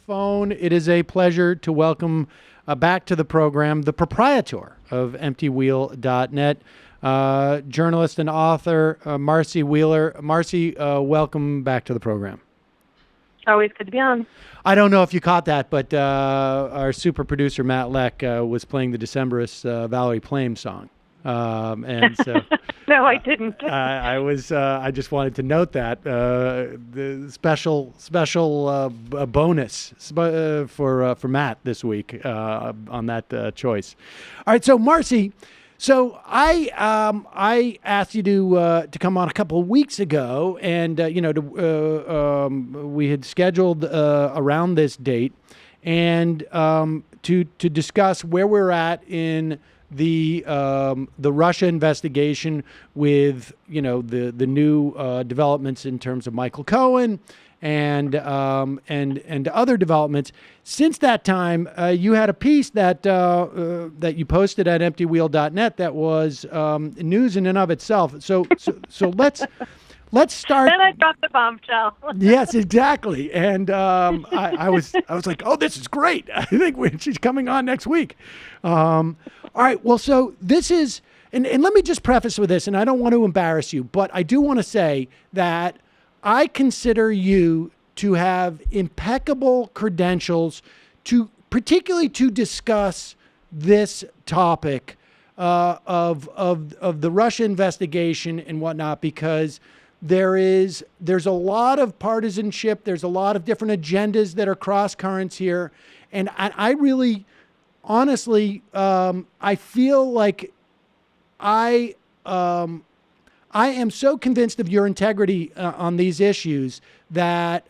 phone, it is a pleasure to welcome back to the program the proprietor of EmptyWheel.net, journalist and author Marcy Wheeler. Marcy, welcome back to the program. Always good to be on. I don't know if you caught that, but our super producer Matt Leck was playing the Decemberist Valerie Plame song. And so no, I didn't. I just wanted to note that the special bonus for Matt this week on that choice. All right, so Marcy, so I asked you to come on a couple of weeks ago, and we had scheduled around this date, and to discuss where we're at in the Russia investigation with the new developments in terms of Michael Cohen and other developments. Since that time, you had a piece that you posted at EmptyWheel.net that was news in and of itself. So let's start. Then I dropped the bombshell. Yes, exactly. And I was like, oh, this is great. I think she's coming on next week. All right. Well, so this is, and let me just preface with this, and I don't want to embarrass you, but I do want to say that I consider you to have impeccable credentials particularly to discuss this topic of the Russia investigation and whatnot, because there's a lot of partisanship. There's a lot of different agendas that are cross currents here. And I really, honestly, I feel like I am so convinced of your integrity on these issues that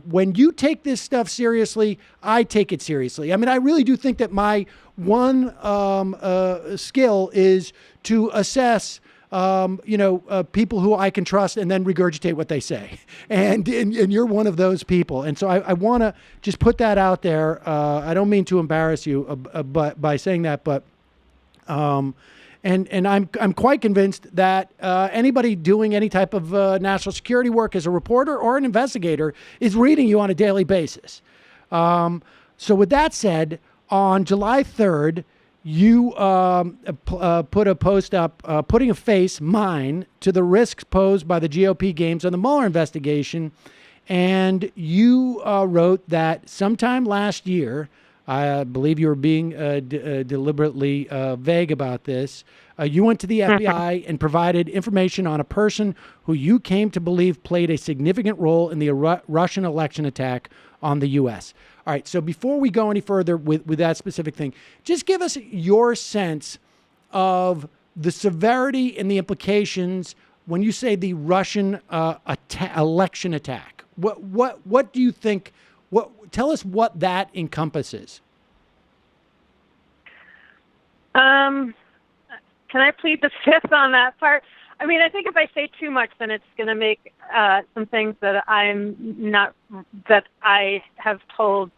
when you take this stuff seriously, I take it seriously. I mean, I really do think that my one skill is to assess people who I can trust and then regurgitate what they say. And you're one of those people. And so I want to just put that out there. I don't mean to embarrass you but by saying that, but and I'm quite convinced that anybody doing any type of national security work as a reporter or an investigator is reading you on a daily basis. So with that said, on July 3rd, you put a post up putting a face, mine, to the risks posed by the GOP games on the Mueller investigation. And you wrote that sometime last year, I believe you were being deliberately vague about this, you went to the FBI and provided information on a person who you came to believe played a significant role in the Russian election attack on the U.S. All right, so before we go any further with that specific thing, just give us your sense of the severity and the implications when you say the Russian election attack. What do you think? Tell us what that encompasses. Can I plead the fifth on that part? I mean, I think if I say too much, then it's going to make some things that that I have told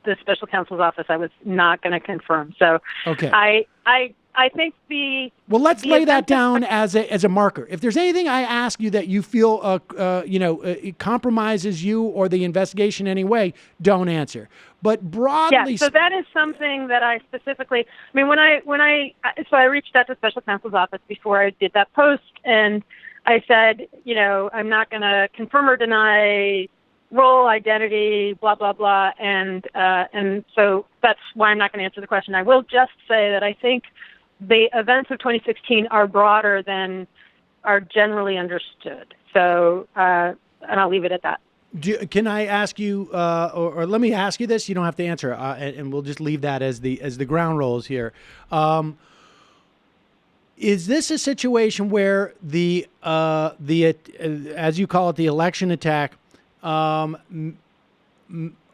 the special counsel's office I was not going to confirm. So okay. I think well, let's lay that down as a marker. If there's anything I ask you that you feel it compromises you or the investigation in any way, don't answer. But broadly, so that is something that I specifically. I mean, when I reached out to special counsel's office before I did that post, and I said, I'm not going to confirm or deny role, identity, blah blah blah, and so that's why I'm not going to answer the question. I will just say that I think the events of 2016 are broader than are generally understood. So, and I'll leave it at that. Can I ask you, or let me ask you this? You don't have to answer, and we'll just leave that as the ground rules here. Is this a situation where the as you call it, the election attack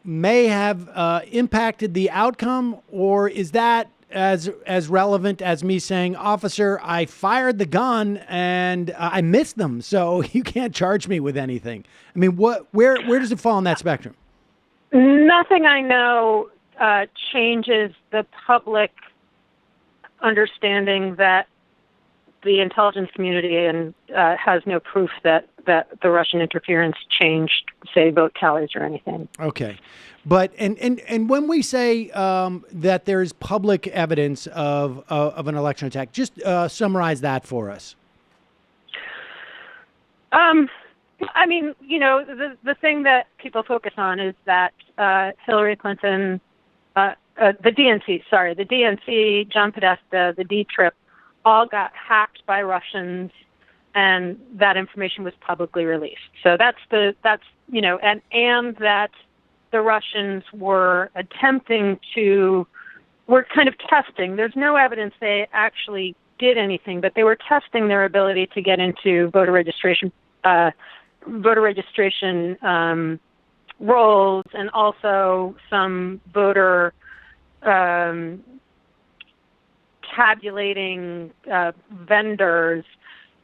may have impacted the outcome, or is that as relevant as me saying, officer, I fired the gun and I missed them, so you can't charge me with anything? I mean, where does it fall on that spectrum? Nothing I know changes the public understanding that the intelligence community has no proof that that the Russian interference changed, say, vote tallies or anything. Okay. But and when we say that there's public evidence of an election attack, just summarize that for us. I mean, the thing that people focus on is that Hillary Clinton, the DNC, John Podesta, the D-Trip, all got hacked by Russians, and that information was publicly released. So and that the Russians were were kind of testing. There's no evidence they actually did anything, but they were testing their ability to get into voter registration rolls, and also some voter tabulating vendors.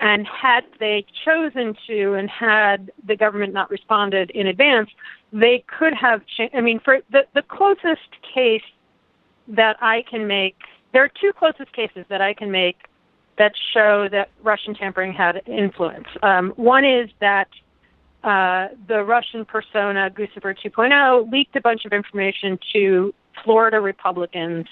And had they chosen to, and had the government not responded in advance, they could have changed. I mean, for the closest case that I can make, there are two closest cases that I can make that show that Russian tampering had influence. One is that the Russian persona, Guccifer 2.0, leaked a bunch of information to Florida Republicans.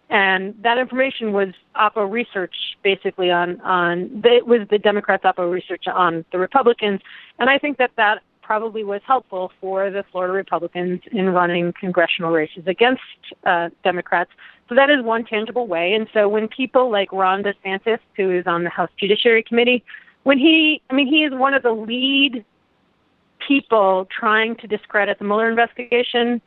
And that information was Oppo research, basically it was the Democrats' Oppo research on the Republicans. And I think that probably was helpful for the Florida Republicans in running congressional races against Democrats. So that is one tangible way. And so when people like Ron DeSantis, who is on the House Judiciary Committee, he is one of the lead people trying to discredit the Mueller investigation.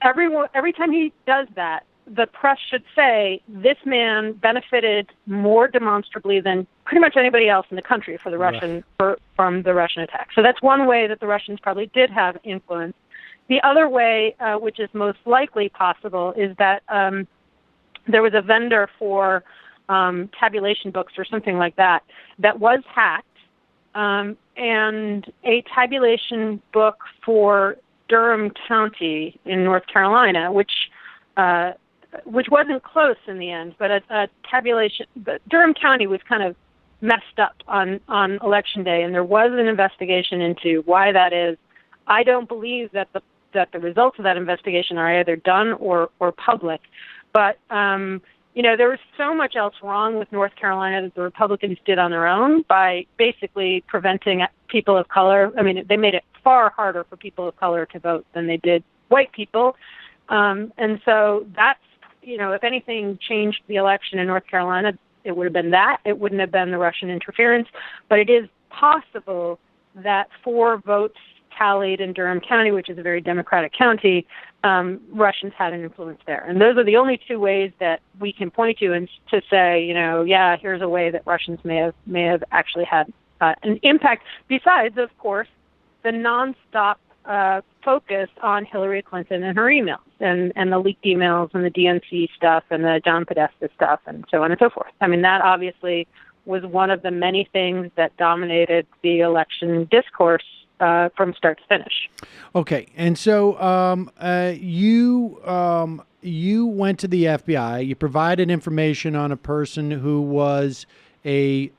Every time he does that, the press should say this man benefited more demonstrably than pretty much anybody else in the country from the Russian attack. So that's one way that the Russians probably did have influence. The other way, which is most likely possible, is that there was a vendor for tabulation books or something like that was hacked, and a tabulation book for Durham County in North Carolina, which wasn't close in the end, but a tabulation. But Durham County was kind of messed up on Election Day, and there was an investigation into why that is. I don't believe that the results of that investigation are either done or public, but there was so much else wrong with North Carolina that the Republicans did on their own by basically preventing people of color. I mean, they made it far harder for people of color to vote than they did white people, and so that's. If anything changed the election in North Carolina, it would have been that. It wouldn't have been the Russian interference. But it is possible that 4 votes tallied in Durham County, which is a very Democratic county, Russians had an influence there. And those are the only 2 ways that we can point to and to say, here's a way that Russians may have actually had an impact. Besides, of course, the nonstop focus on Hillary Clinton and her emails and the leaked emails and the DNC stuff and the John Podesta stuff and so on and so forth. I mean, that obviously was one of the many things that dominated the election discourse from start to finish. Okay. And so you went to the FBI. You provided information on a person who was a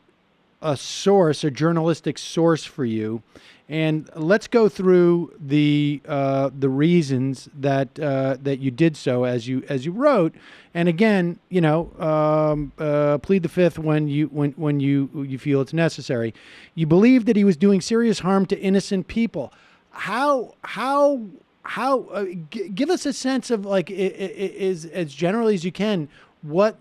source, a journalistic source for you. And let's go through the reasons that you did so as you wrote. And again, plead the fifth when you feel it's necessary. You believe that he was doing serious harm to innocent people. How give us a sense of, like, is as generally as you can, who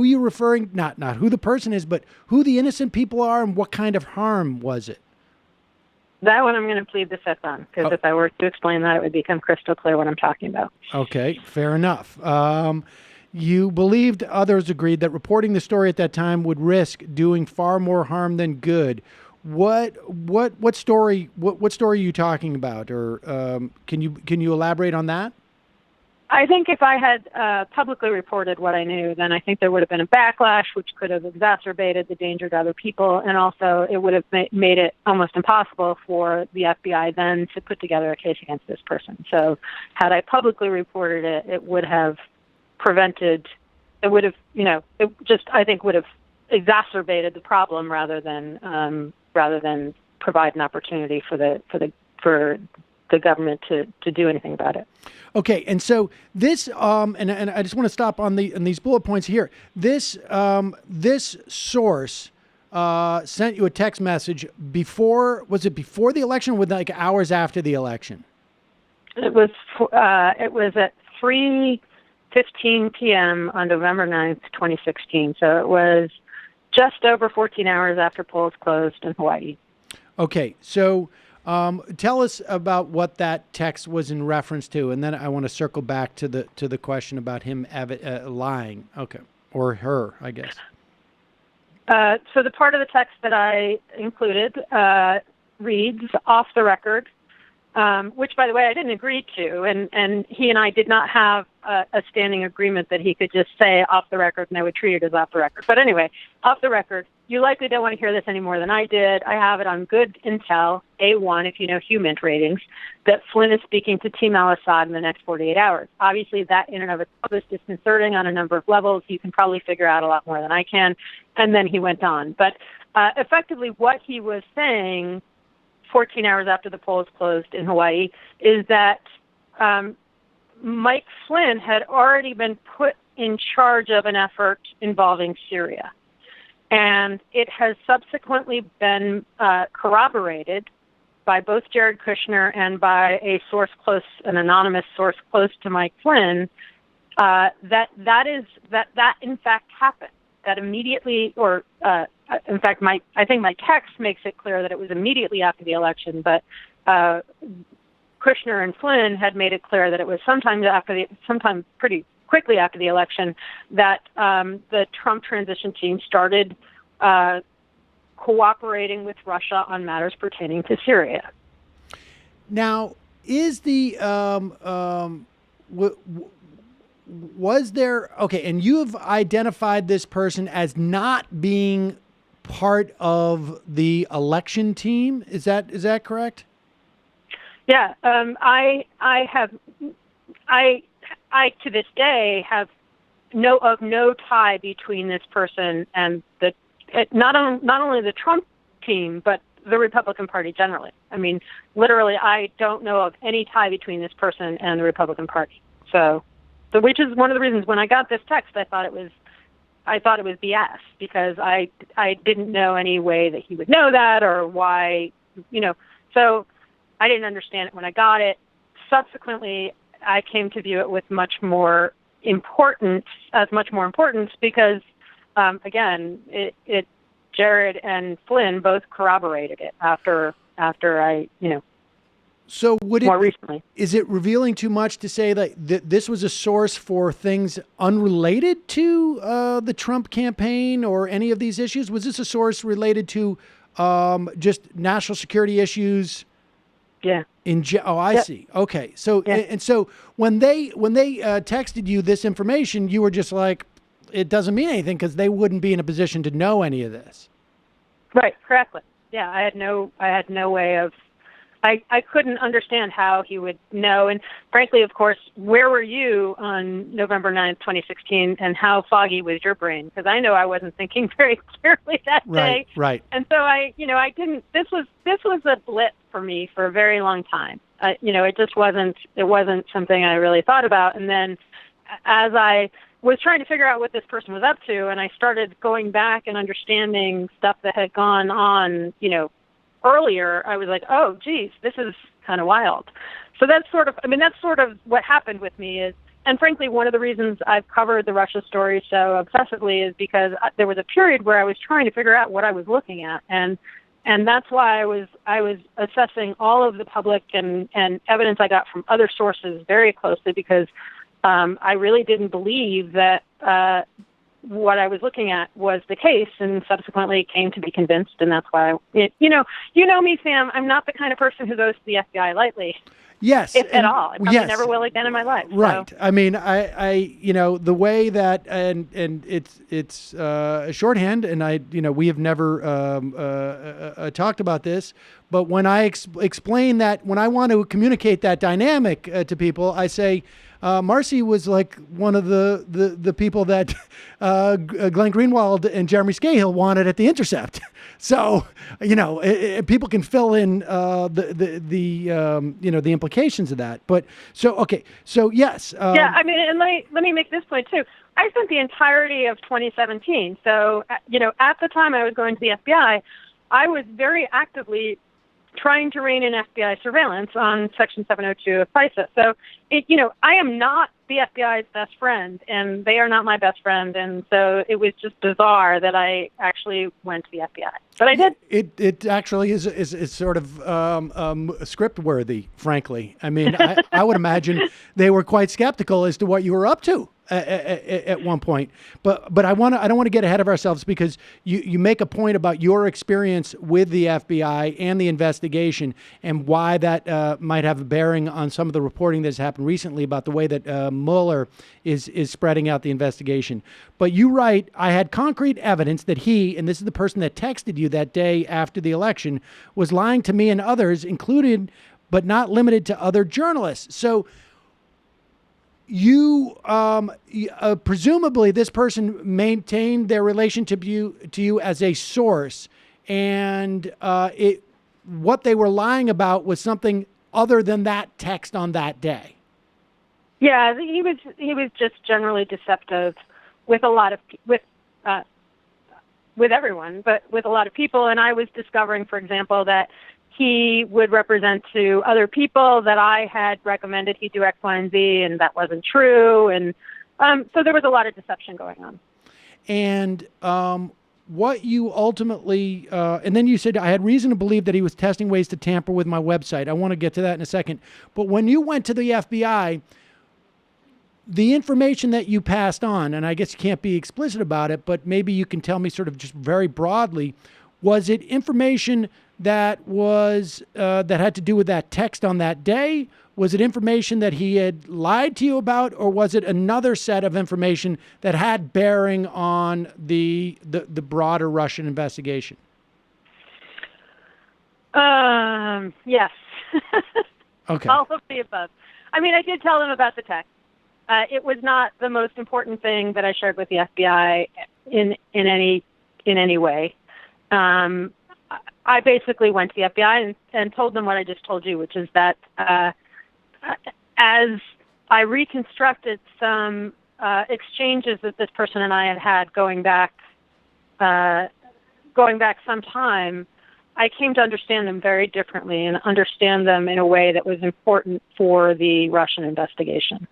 you're referring, not who the person is, but who the innocent people are, and what kind of harm was it? That one I'm going to plead the fifth on, because if I were to explain that, it would become crystal clear what I'm talking about. Okay, fair enough. You believed others agreed that reporting the story at that time would risk doing far more harm than good. What story are you talking about, or can you elaborate on that? I think if I had publicly reported what I knew, then I think there would have been a backlash, which could have exacerbated the danger to other people, and also it would have made it almost impossible for the FBI then to put together a case against this person. So had I publicly reported it, it would have prevented, it would have, I think would have exacerbated the problem rather than rather than provide an opportunity for the government to do anything about it. Okay, and so this, and I just want to stop on these bullet points here. This source sent you a text message before. Was it before the election, or with like hours after the election? It was at 3:15 p.m. on November 9th, 2016. So it was just over 14 hours after polls closed in Hawaii. Okay, so tell us about what that text was in reference to, and then I want to circle back to the question about him lying. Okay, or her, I guess. So the part of the text that I included reads, off the record, which, by the way, I didn't agree to, and he and I did not have a standing agreement that he could just say off the record and I would treat it as off the record. But anyway, off the record, you likely don't want to hear this any more than I did. I have it on good intel, A1, if you know Humint ratings, that Flynn is speaking to Team al-Assad in the next 48 hours. Obviously, that in and of itself is disconcerting on a number of levels. You can probably figure out a lot more than I can. And then he went on. But effectively, what he was saying 14 hours after the polls closed in Hawaii is that Mike Flynn had already been put in charge of an effort involving Syria. And it has subsequently been corroborated by both Jared Kushner and by an anonymous source close to Mike Flynn, that in fact happened. That immediately, or in fact, I think my text makes it clear that it was immediately after the election, but Kushner and Flynn had made it clear that it was sometime pretty quickly after the election that the Trump transition team started cooperating with Russia on matters pertaining to Syria. Now, is the was there, okay, and you've identified this person as not being part of the election team. Is that correct? Yeah, I to this day have no tie between this person and not only the Trump team, but the Republican Party generally. I mean, literally, I don't know of any tie between this person and the Republican Party. So which is one of the reasons when I got this text, I thought it was BS, because I didn't know any way that he would know that or why, so I didn't understand it when I got it. Subsequently, I came to view it with much more importance because, again, Jared and Flynn both corroborated it after I, So more recently. Is it revealing too much to say that this was a source for things unrelated to the Trump campaign or any of these issues? Was this a source related to just national security issues? Yeah. I see. Okay. So and so when they texted you this information, you were just like, it doesn't mean anything because they wouldn't be in a position to know any of this. Right. Correctly. Yeah. I had no way of. I couldn't understand how he would know. And frankly, of course, where were you on November 9th, 2016, and how foggy was your brain? Because I know I wasn't thinking very clearly that day. Right. And so I didn't, this was a blip for me for a very long time. It wasn't something I really thought about. And then as I was trying to figure out what this person was up to, and I started going back and understanding stuff that had gone on, earlier, I was like, oh, geez, this is kind of wild. So that's sort of what happened with me is, and frankly, one of the reasons I've covered the Russia story so obsessively is because there was a period where I was trying to figure out what I was looking at. And that's why I was assessing all of the public and evidence I got from other sources very closely because I really didn't believe that what I was looking at was the case, and subsequently came to be convinced, and that's why, you know me, Sam, I'm not the kind of person who goes to the FBI lightly. Yes, if at all. I probably never will again in my life. Right. So. I mean, the way that, and it's a shorthand, and we have never talked about this, but when I explain that, when I want to communicate that dynamic to people, I say, Marcy was like one of the people that Glenn Greenwald and Jeremy Scahill wanted at The Intercept. So, people can fill in the implications of that. But okay. So yes. Yeah, I mean, and let me make this point too. I spent the entirety of 2017. So, at the time I was going to the FBI, I was very actively trying to rein in FBI surveillance on Section 702 of FISA. So, I am not the FBI's best friend, and they are not my best friend. And so it was just bizarre that I actually went to the FBI. But I did. It actually is sort of script worthy, frankly. I mean, I would imagine they were quite skeptical as to what you were up to at one point. But I don't want to get ahead of ourselves, because you make a point about your experience with the FBI and the investigation, and why that might have a bearing on some of the reporting that's happened recently about the way that Mueller is spreading out the investigation. But you write, I had concrete evidence that he, and this is the person that texted you that day after the election, was lying to me and others, included but not limited to other journalists. So you presumably this person maintained their relationship to you as a source, and what they were lying about was something other than that text on that day. Yeah, he was just generally deceptive with with everyone, but with a lot of people. And I was discovering, for example, that he would represent to other people that I had recommended he do X, Y, and Z, and that wasn't true. And so there was a lot of deception going on. And what you ultimately, and then you said, I had reason to believe that he was testing ways to tamper with my website. I want to get to that in a second. But when you went to the FBI, the information that you passed on, and I guess you can't be explicit about it, but maybe you can tell me sort of just very broadly, was it information that was that had to do with that text on that day? Was it information that he had lied to you about, or was it another set of information that had bearing on the broader Russian investigation? Yes. Okay. All of the above. I mean, I did tell them about the text. It was not the most important thing that I shared with the FBI in any way. I basically went to the FBI and told them what I just told you, which is that as I reconstructed some exchanges that this person and I had going back some time, I came to understand them very differently and understand them in a way that was important for the Russian investigation.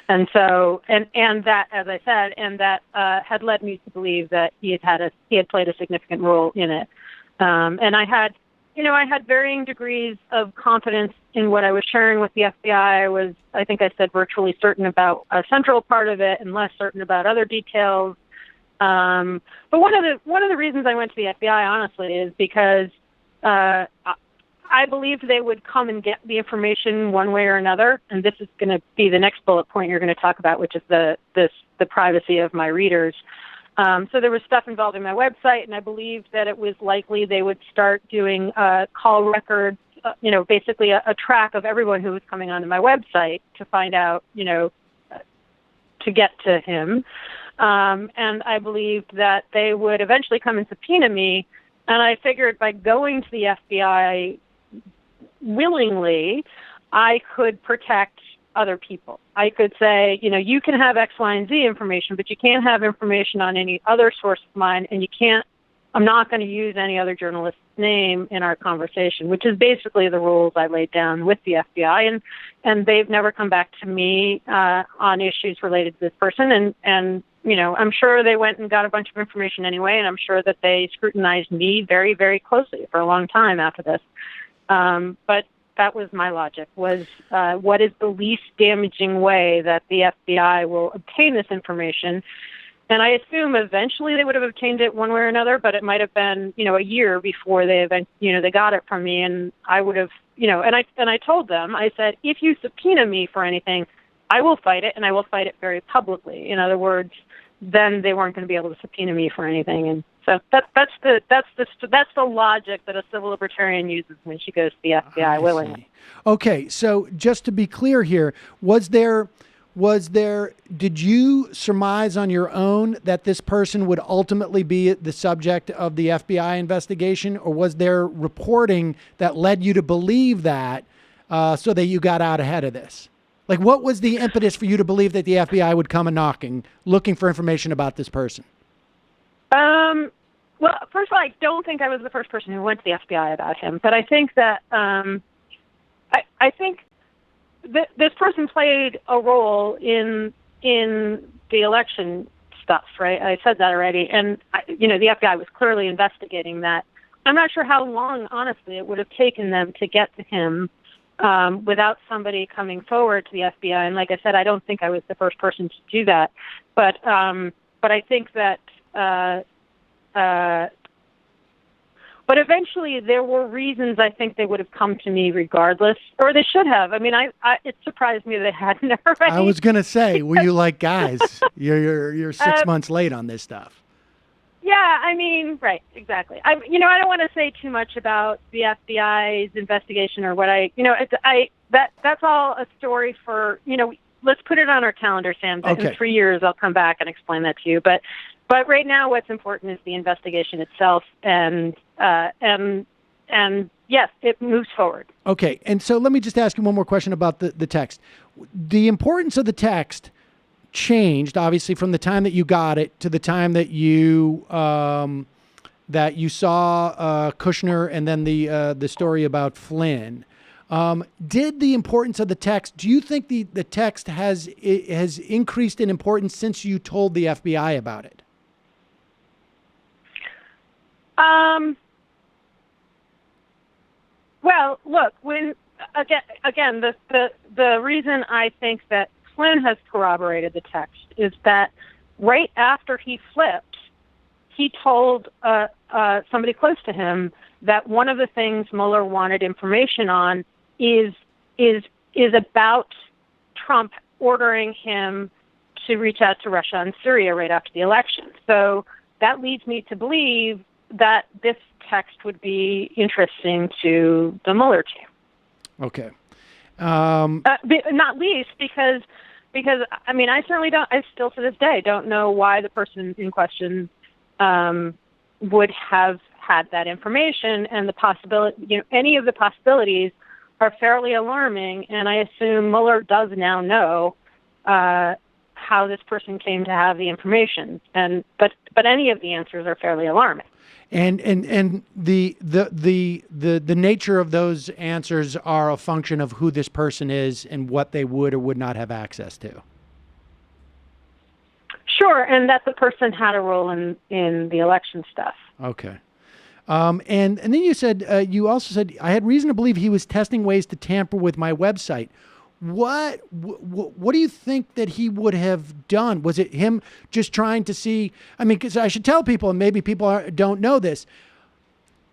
And so, and that, as I said, and that had led me to believe that he had played a significant role in it. And I had varying degrees of confidence in what I was sharing with the FBI. I think I said virtually certain about a central part of it and less certain about other details. But one of the reasons I went to the FBI, honestly, is because I believed they would come and get the information one way or another. And this is going to be the next bullet point you're going to talk about, which is the privacy of my readers. So there was stuff involved in my website, and I believed that it was likely they would start doing call records, basically a track of everyone who was coming onto my website to find out, to get to him. And I believed that they would eventually come and subpoena me. And I figured by going to the FBI willingly, I could protect other people. I could say, you can have X, Y, and Z information, but you can't have information on any other source of mine, and I'm not going to use any other journalist's name in our conversation, which is basically the rules I laid down with the FBI, and they've never come back to me on issues related to this person, and I'm sure they went and got a bunch of information anyway, and I'm sure that they scrutinized me very, very closely for a long time after this. But that was my logic, was what is the least damaging way that the FBI will obtain this information? And I assume eventually they would have obtained it one way or another, but it might have been, a year before they got it from me. And I would have and I told them, I said, if you subpoena me for anything, I will fight it, and I will fight it very publicly. In other words, then they weren't going to be able to subpoena me for anything, and so that's the logic that a civil libertarian uses when she goes to the FBI willingly. Okay, so just to be clear here, did you surmise on your own that this person would ultimately be the subject of the FBI investigation, or was there reporting that led you to believe that so that you got out ahead of this? Like, what was the impetus for you to believe that the FBI would come a knocking, looking for information about this person? Well, first of all, I don't think I was the first person who went to the FBI about him, but I think that I think that this person played a role in the election stuff, right? I said that already, and the FBI was clearly investigating that. I'm not sure how long, honestly, it would have taken them to get to him without somebody coming forward to the FBI. And like I said, I don't think I was the first person to do that, but I think that. But eventually there were reasons I think they would have come to me regardless, or they should have. I mean, it surprised me they hadn't already. I was going to say, were you like, guys, you're 6 months late on this stuff? Yeah, I mean, right, exactly. I don't want to say too much about the FBI's investigation or what that's all a story for, let's put it on our calendar, Sam. Okay. In 3 years, I'll come back and explain that to you. But right now, what's important is the investigation itself, and yes, it moves forward. Okay, and so let me just ask you one more question about the text. The importance of the text changed, obviously, from the time that you got it to the time that you saw Kushner and then the story about Flynn. Did the importance of the text? Do you think the text has increased in importance since you told the FBI about it? Well, look, when again, the reason I think that Flynn has corroborated the text is that right after he flipped, he told somebody close to him that one of the things Mueller wanted information on is about Trump ordering him to reach out to Russia and Syria right after the election. So that leads me to believe that this text would be interesting to the Mueller team. Okay. Not least because I mean, I still to this day don't know why the person in question would have had that information, and the possibility, any of the possibilities are fairly alarming, and I assume Mueller does now know how this person came to have the information, but any of the answers are fairly alarming. And the nature of those answers are a function of who this person is and what they would or would not have access to. Sure, and that the person had a role in the election stuff. Okay. And then you also said I had reason to believe he was testing ways to tamper with my website. What do you think that he would have done? Was it him just trying to see? I mean, because I should tell people, and maybe people don't know this.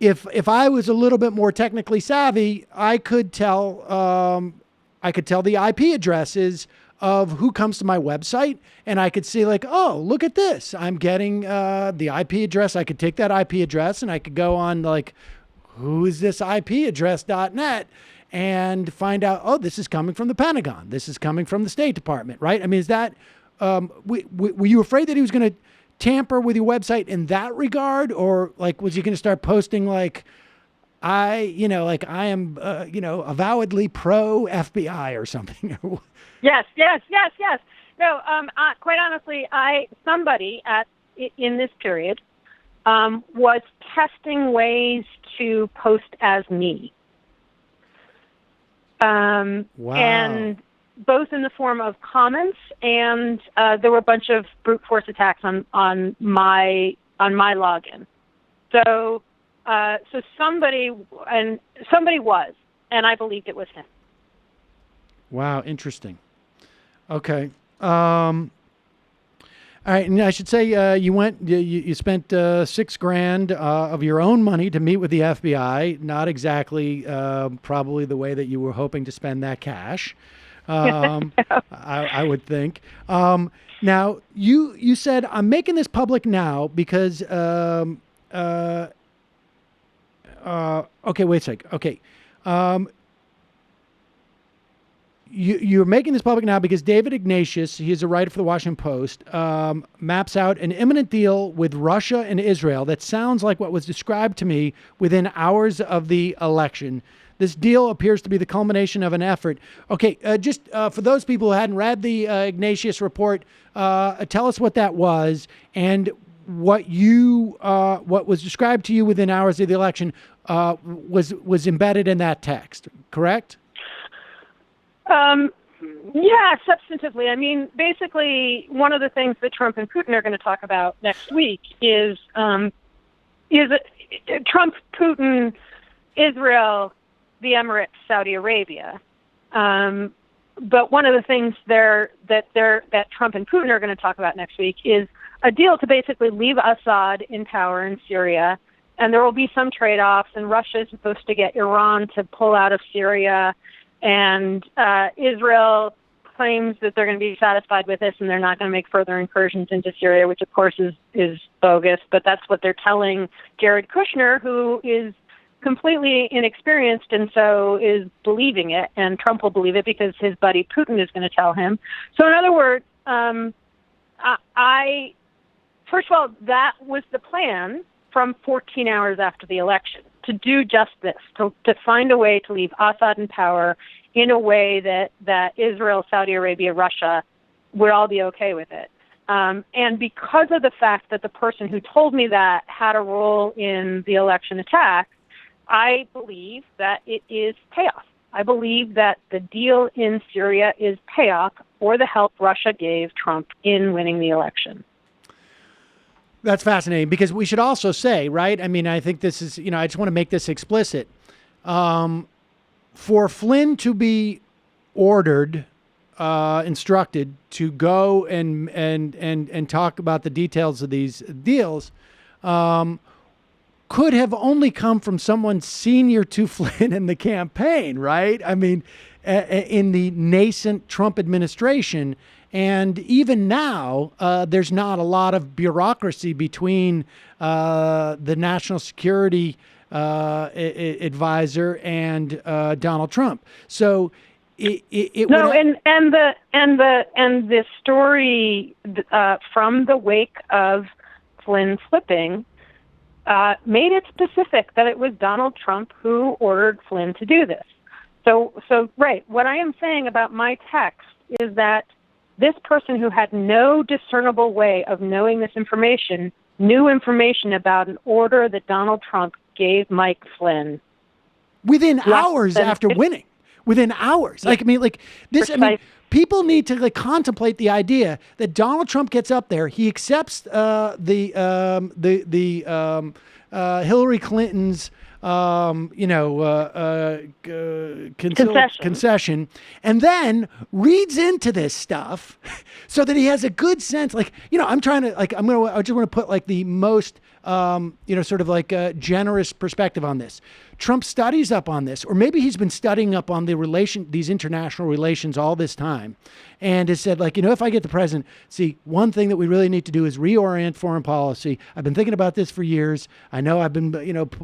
If I was a little bit more technically savvy, I could tell the IP addresses of who comes to my website, and I could see like, oh, look at this. I'm getting the IP address. I could take that IP address and I could go on like, who is this IP address.net? And find out, oh, this is coming from the Pentagon. This is coming from the State Department, right? I mean, is that, were you afraid that he was going to tamper with your website in that regard? Or like, was he going to start posting like, I am, avowedly pro FBI or something? Yes. No, quite honestly, somebody in this period was testing ways to post as me. Wow. And both in the form of comments, and there were a bunch of brute force attacks on my login. So somebody was, and I believed it was him. Wow, interesting. Okay. All right, and I should say you spent $6,000 of your own money to meet with the FBI. Not exactly probably the way that you were hoping to spend that cash. I would think. Now you said I'm making this public now because okay, wait a sec. Okay. You're making this public now because David Ignatius, he's a writer for the Washington Post, maps out an imminent deal with Russia and Israel that sounds like what was described to me within hours of the election. This deal appears to be the culmination of an effort. Okay, just for those people who hadn't read the Ignatius report, tell us what that was and what was described to you within hours of the election was embedded in that text, correct? Yeah, substantively. I mean, basically, one of the things that Trump and Putin are going to talk about next week is Trump, Putin, Israel, the Emirates, Saudi Arabia. But one of the things that Trump and Putin are going to talk about next week is a deal to basically leave Assad in power in Syria, and there will be some trade-offs, and Russia is supposed to get Iran to pull out of Syria. And Israel claims that they're going to be satisfied with this and they're not going to make further incursions into Syria, which, of course, is bogus. But that's what they're telling Jared Kushner, who is completely inexperienced and so is believing it. And Trump will believe it because his buddy Putin is going to tell him. So, in other words, first of all, that was the plan from 14 hours after the election, to do just this, to find a way to leave Assad in power in a way that Israel, Saudi Arabia, Russia would all be okay with it. And because of the fact that the person who told me that had a role in the election attack, I believe that it is payoff. I believe that the deal in Syria is payoff for the help Russia gave Trump in winning the election. That's fascinating because we should also say, right? I mean, I think this is, I just want to make this explicit. For Flynn to be ordered, instructed to go and talk about the details of these deals, could have only come from someone senior to Flynn in the campaign, right? I mean, in the nascent Trump administration. And even now, there's not a lot of bureaucracy between the national security advisor and Donald Trump. So the story from the wake of Flynn slipping made it specific that it was Donald Trump who ordered Flynn to do this. So right, what I am saying about my text is that this person who had no discernible way of knowing this information knew information about an order that Donald Trump gave Mike Flynn. Within hours after winning. Within hours. Yeah. People need to contemplate the idea that Donald Trump gets up there, he accepts the Hillary Clinton's concession, and then reads into this stuff so that he has a good sense. I just want to put the most, generous perspective on this. Trump studies up on this, or maybe he's been studying up on these international relations all this time, and has said, if I get the president, see, one thing that we really need to do is reorient foreign policy. I've been thinking about this for years. I know I've been,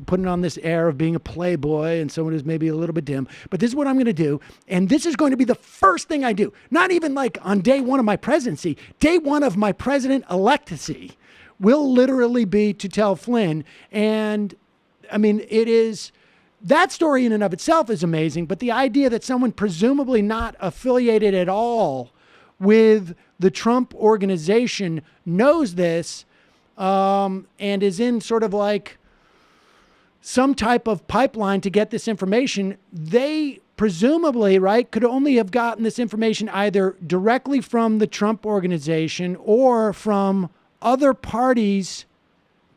putting on this air of being a playboy and someone who's maybe a little bit dim, but this is what I'm going to do. And this is going to be the first thing I do. Not even on day one of my presidency, day one of my president-electacy will literally be to tell Flynn. And I mean, that story in and of itself is amazing, but the idea that someone presumably not affiliated at all with the Trump organization knows this and is in sort of some type of pipeline to get this information, they presumably, right, could only have gotten this information either directly from the Trump organization or from other parties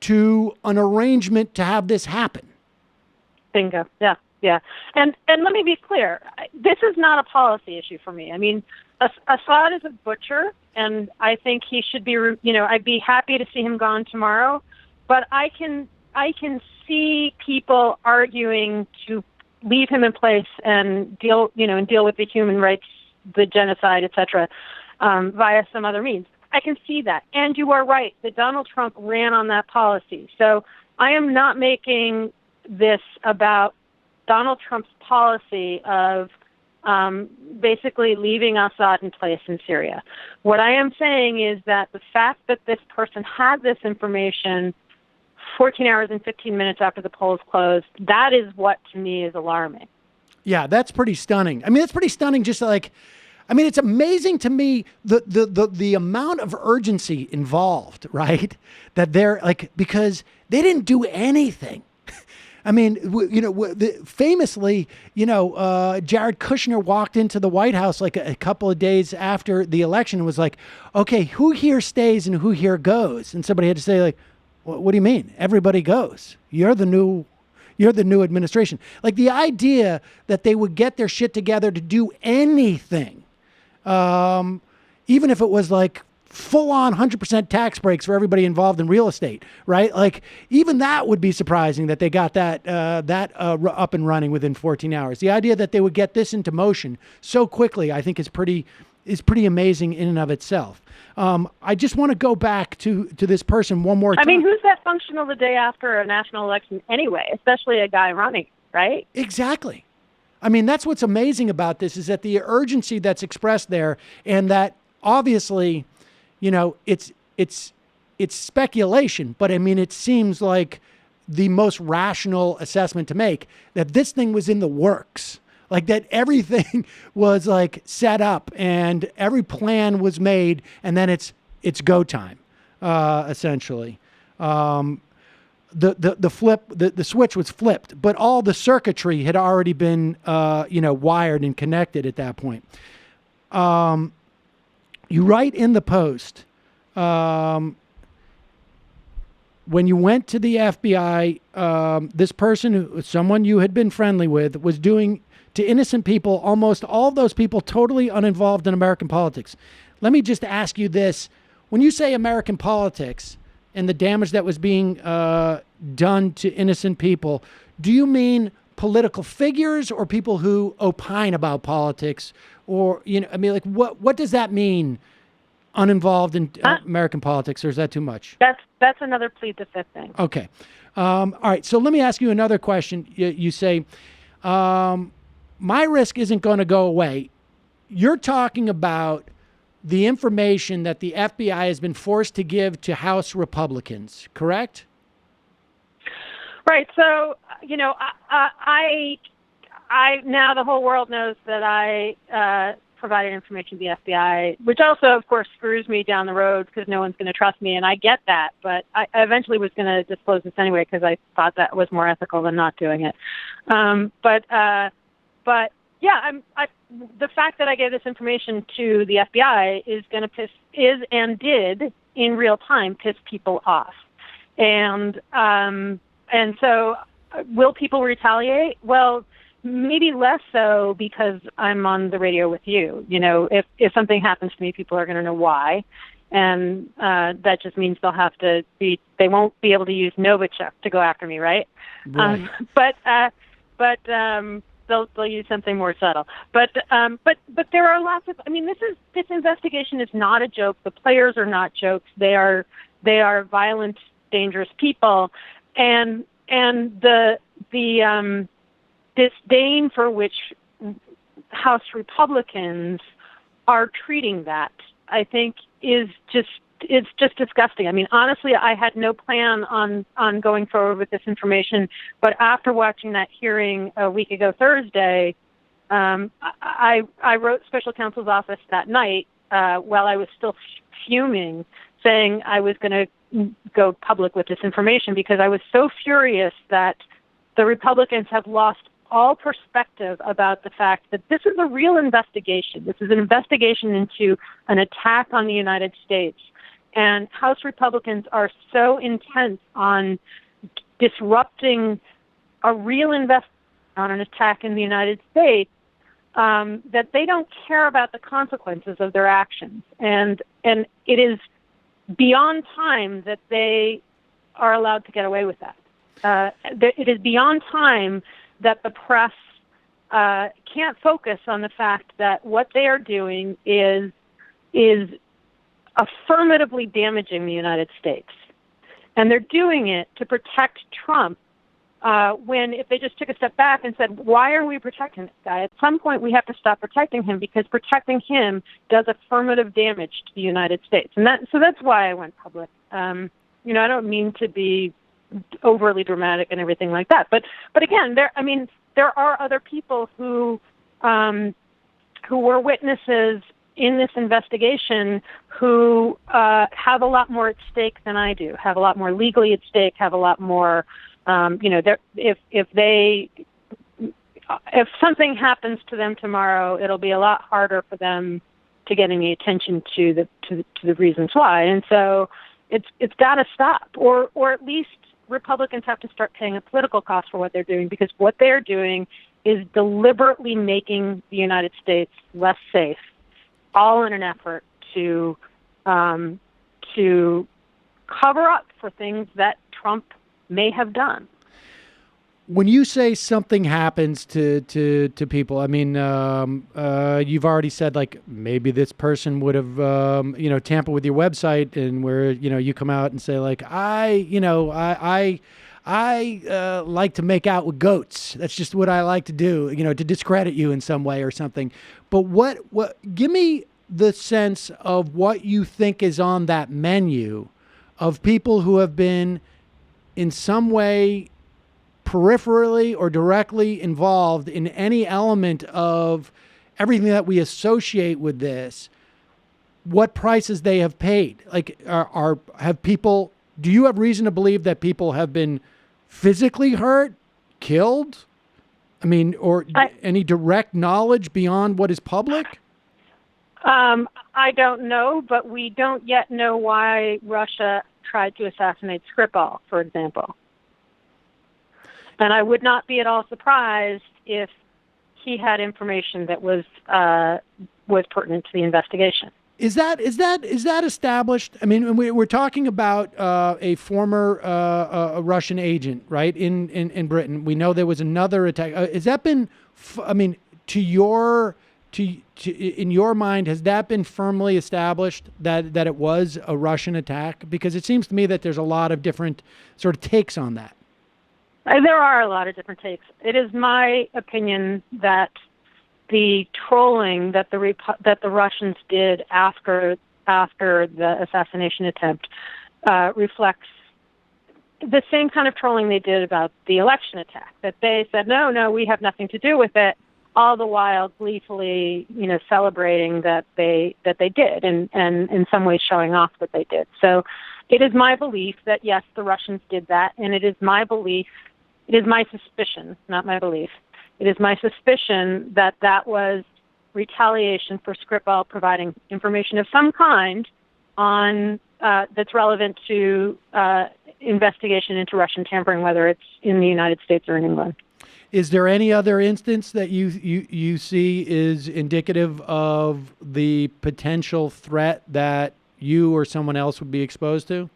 to an arrangement to have this happen. Bingo. Yeah. And let me be clear. This is not a policy issue for me. I mean, Assad is a butcher, and I think he should be. I'd be happy to see him gone tomorrow, but I can see people arguing to leave him in place and deal with the human rights, the genocide, etc., via some other means. I can see that, and you are right that Donald Trump ran on that policy. So I am not making this about Donald Trump's policy of basically leaving Assad in place in Syria. What I am saying is that the fact that this person had this information 14 hours and 15 minutes after the polls closed, that is what to me is alarming. Yeah, that's pretty stunning. I mean, it's pretty stunning. It's amazing to me the amount of urgency involved, right? That they're because they didn't do anything. I mean, famously, Jared Kushner walked into the White House like a couple of days after the election and was like, okay, who here stays and who here goes? And somebody had to say, like, what do you mean? Everybody goes. You're the new administration. Like, the idea that they would get their shit together to do anything, even if it was like full-on 100% tax breaks for everybody involved in real estate, right? Like, even that would be surprising that they got that up and running within 14 hours. The idea that they would get this into motion so quickly, I think, is pretty amazing in and of itself. I just want to go back to this person one more time. I mean, who's that functional the day after a national election anyway, especially a guy running, right? Exactly. I mean, that's what's amazing about this, is that the urgency that's expressed there, and that obviously, it's speculation, but I mean, it seems like the most rational assessment to make, that this thing was in the works, like that everything was like set up and every plan was made, and then it's go time, essentially. The switch was flipped, but all the circuitry had already been, wired and connected at that point. You write in the Post, when you went to the FBI, this person, someone you had been friendly with, was doing to innocent people, almost all of those people totally uninvolved in American politics. Let me just ask you this. When you say American politics and the damage that was being done to innocent people, do you mean political figures or people who opine about politics? Or, what does that mean, uninvolved in American politics, or is that too much? That's another plead the fifth thing. Okay. All right. So let me ask you another question. You say, my risk isn't going to go away. You're talking about the information that the FBI has been forced to give to House Republicans, correct? Right. So, I now the whole world knows that I provided information to the FBI, which also, of course, screws me down the road because no one's going to trust me, and I get that. But I eventually was going to disclose this anyway because I thought that was more ethical than not doing it. But yeah, the fact that I gave this information to the FBI is and did in real time piss people off, and so will people retaliate? Well, maybe less so because I'm on the radio with you. If something happens to me, people are going to know why, and that just means they won't be able to use Novichok to go after me, right? Right. They'll use something more subtle. But there are lots of. I mean, this investigation is not a joke. The players are not jokes. They are violent, dangerous people, and the disdain for which House Republicans are treating that, I think, it's just disgusting. I mean, honestly, I had no plan on going forward with this information, but after watching that hearing a week ago Thursday, I wrote special counsel's office that night while I was still fuming, saying I was going to go public with this information because I was so furious that the Republicans have lost all perspective about the fact that this is a real investigation. This is an investigation into an attack on the United States. And House Republicans are so intent on disrupting a real investigation on an attack in the United States that they don't care about the consequences of their actions. And it is beyond time that they are allowed to get away with that. It is beyond time that the press can't focus on the fact that what they are doing is affirmatively damaging the United States. And they're doing it to protect Trump when if they just took a step back and said, why are we protecting this guy? At some point, we have to stop protecting him because protecting him does affirmative damage to the United States. And so that's why I went public. I don't mean to be overly dramatic and everything like that. But again, there are other people who were witnesses in this investigation who have a lot more at stake than I do, have a lot more legally at stake, have a lot more, if something happens to them tomorrow, it'll be a lot harder for them to get any attention to the reasons why. And so it's got to stop, or at least Republicans have to start paying a political cost for what they're doing, because what they're doing is deliberately making the United States less safe, all in an effort to cover up for things that Trump may have done. When you say something happens to people, I mean, you've already said, like, maybe this person would have, tampered with your website, and where, you come out and say, like, I like to make out with goats. That's just what I like to do, to discredit you in some way or something. But what give me the sense of what you think is on that menu of people who have been in some way peripherally or directly involved in any element of everything that we associate with this, what prices they have paid. Like, do you have reason to believe that people have been physically hurt, killed? I mean, or any direct knowledge beyond what is public? I don't know, but we don't yet know why Russia tried to assassinate Skripal, for example. And I would not be at all surprised if he had information that was pertinent to the investigation. Is that established? I mean, we're talking about a former Russian agent, right? In Britain, we know there was another attack. Has that been? In your mind, has that been firmly established that it was a Russian attack? Because it seems to me that there's a lot of different sort of takes on that. There are a lot of different takes. It is my opinion that the trolling that the Russians did after the assassination attempt reflects the same kind of trolling they did about the election attack. That they said, no, we have nothing to do with it, all the while gleefully, celebrating that they did, and in some ways showing off that they did. So it is my belief that yes, the Russians did that, and it is my suspicion, not my belief. It is my suspicion that that was retaliation for Skripal providing information of some kind on that's relevant to investigation into Russian tampering, whether it's in the United States or in England. Is there any other instance that you see is indicative of the potential threat that you or someone else would be exposed to?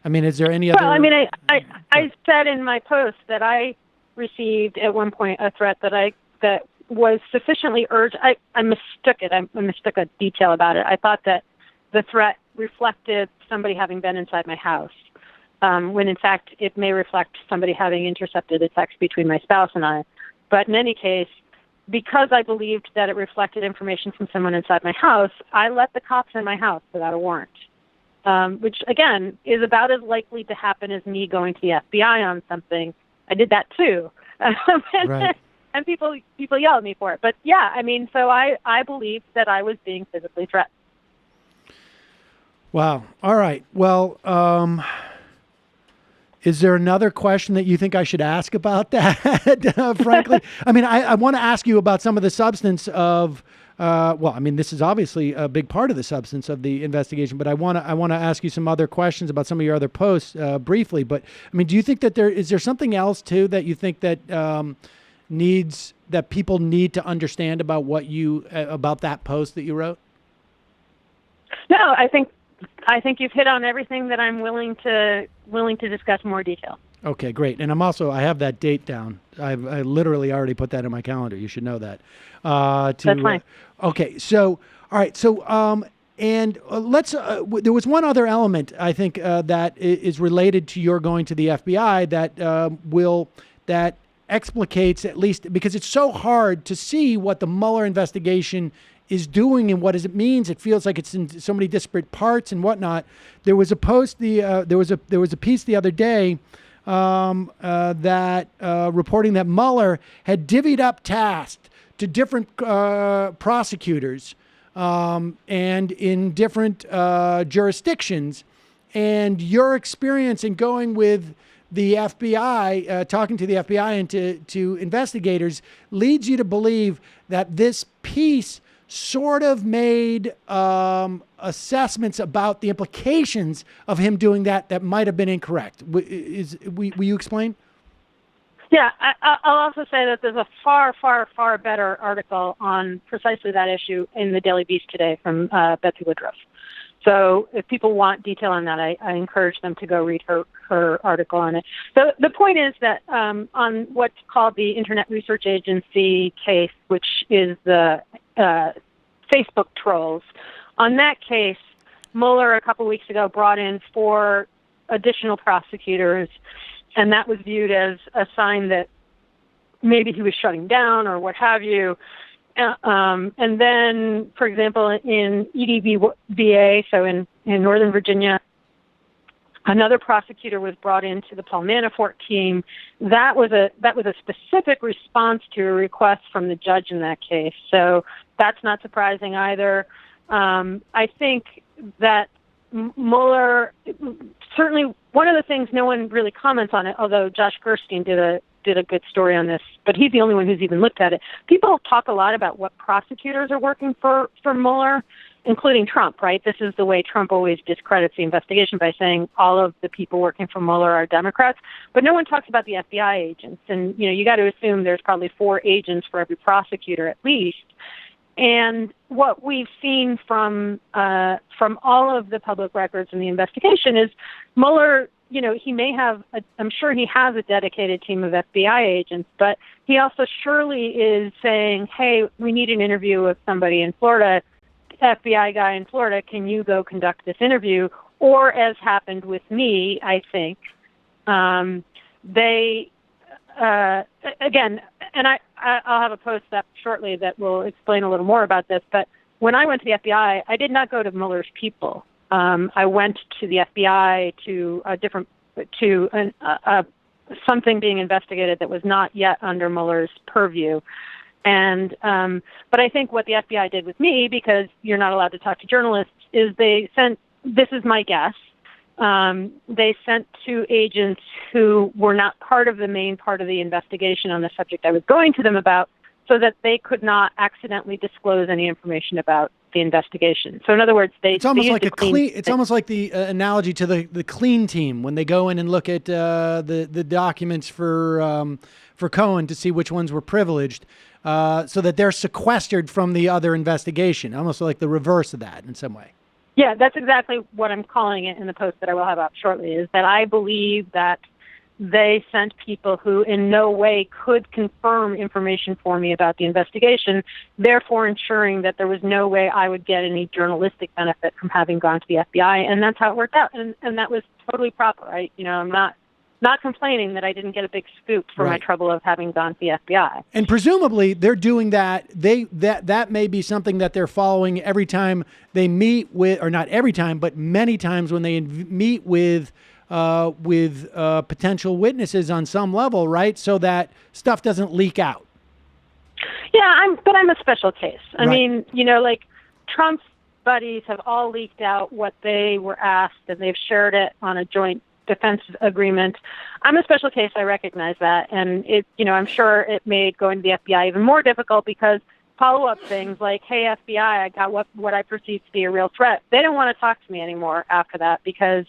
I mean, is there any other? Well, I mean, I said in my post that I received at one point a threat that was sufficiently urgent. I mistook it. I mistook a detail about it. I thought that the threat reflected somebody having been inside my house, when in fact it may reflect somebody having intercepted a text between my spouse and I. But in any case, because I believed that it reflected information from someone inside my house, I let the cops in my house without a warrant. Which, again, is about as likely to happen as me going to the FBI on something. I did that, too. Right. And people yell at me for it. But, yeah, I mean, so I believed that I was being physically threatened. Wow. All right. Well, is there another question that you think I should ask about that, frankly? I mean, I want to ask you about some of the substance of this is obviously a big part of the substance of the investigation, but I want to ask you some other questions about some of your other posts briefly. But I mean, do you think that is there something else too that you think that that people need to understand about what you about that post that you wrote? No, I think you've hit on everything that I'm willing to discuss in more detail. Okay, great. And I have that date down. I literally already put that in my calendar. You should know that. That's fine. Okay, so all right, so let's. There was one other element I think that is related to your going to the FBI that explicates, at least because it's so hard to see what the Mueller investigation is doing and what does it means. It feels like it's in so many disparate parts and whatnot. There was a post. There was a piece the other day that reporting that Mueller had divvied up tasks to different prosecutors and in different jurisdictions, and your experience in going with the FBI, talking to the FBI and to investigators, leads you to believe that this piece sort of made assessments about the implications of him doing that might have been incorrect. Will you explain? Yeah, I'll also say that there's a far, far, far better article on precisely that issue in the Daily Beast today from Betsy Woodruff. So if people want detail on that, I encourage them to go read her article on it. The point is that on what's called the Internet Research Agency case, which is the Facebook trolls, on that case, Mueller a couple weeks ago brought in 4 additional prosecutors, and that was viewed as a sign that maybe he was shutting down or what have you. And then, for example, in EDVA, so in Northern Virginia, another prosecutor was brought into the Paul Manafort team. That was a specific response to a request from the judge in that case. So that's not surprising either. I think that Mueller, certainly one of the things no one really comments on it, although Josh Gerstein did a good story on this, but he's the only one who's even looked at it. People talk a lot about what prosecutors are working for Mueller, including Trump, right? This is the way Trump always discredits the investigation, by saying all of the people working for Mueller are Democrats. But no one talks about the FBI agents. And, you got to assume there's probably 4 agents for every prosecutor at least. And what we've seen from all of the public records in the investigation is Mueller, he may have, I'm sure he has a dedicated team of FBI agents, but he also surely is saying, hey, we need an interview with somebody in Florida, FBI guy in Florida, can you go conduct this interview? Or, as happened with me, I think, they, again, and I'll have a post up shortly that will explain a little more about this, but when I went to the FBI, I did not go to Mueller's people. I went to the FBI to something being investigated that was not yet under Mueller's purview. And but I think what the FBI did with me, because you're not allowed to talk to journalists, is they sent, this is my guess, they sent 2 agents who were not part of the main part of the investigation on the subject I was going to them about, so that they could not accidentally disclose any information about the investigation. So in other words, it's almost like it's almost like the analogy to the clean team when they go in and look at the documents for Cohen to see which ones were privileged, so that they're sequestered from the other investigation, almost like the reverse of that in some way. Yeah, that's exactly what I'm calling it in the post that I will have up shortly, is that I believe that they sent people who in no way could confirm information for me about the investigation, therefore ensuring that there was no way I would get any journalistic benefit from having gone to the FBI. And that's how it worked out. And that was totally proper. I'm not complaining that I didn't get a big scoop for my trouble of having gone to the FBI. And presumably they're doing that. That may be something that they're following every time they meet with, or not every time, but many times when they meet with potential witnesses on some level, right? So that stuff doesn't leak out. Yeah, I'm a special case. I mean, like Trump's buddies have all leaked out what they were asked, and they've shared it on a joint defense agreement. I'm a special case. I recognize that. And I'm sure it made going to the FBI even more difficult, because follow-up things like, hey, FBI, I got what I perceive to be a real threat. They don't want to talk to me anymore after that, because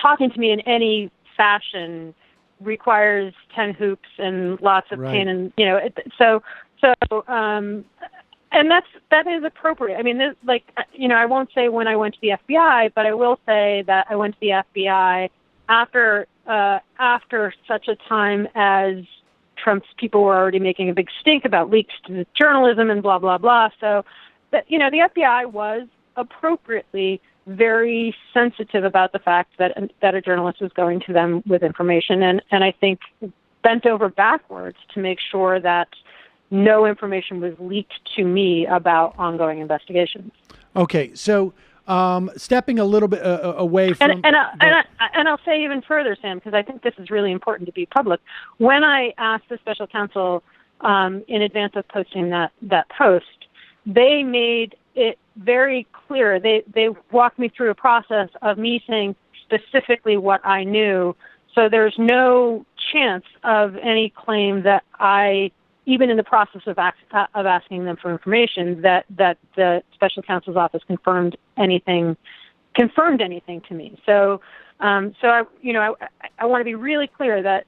talking to me in any fashion requires 10 hoops and lots of Right. pain, and and that is appropriate. I mean, I won't say when I went to the FBI, but I will say that I went to the FBI after such a time as Trump's people were already making a big stink about leaks to the journalism and blah blah blah. So that the FBI was appropriately very sensitive about the fact that a journalist was going to them with information, and I think bent over backwards to make sure that no information was leaked to me about ongoing investigations. Okay, so stepping a little bit away from... And I'll say even further, Sam, because I think this is really important to be public. When I asked the special counsel in advance of posting that post, they made it very clear. They walked me through a process of me saying specifically what I knew, so there's no chance of any claim that I, even in the process of asking them for information, that the special counsel's office confirmed anything to me. So I want to be really clear that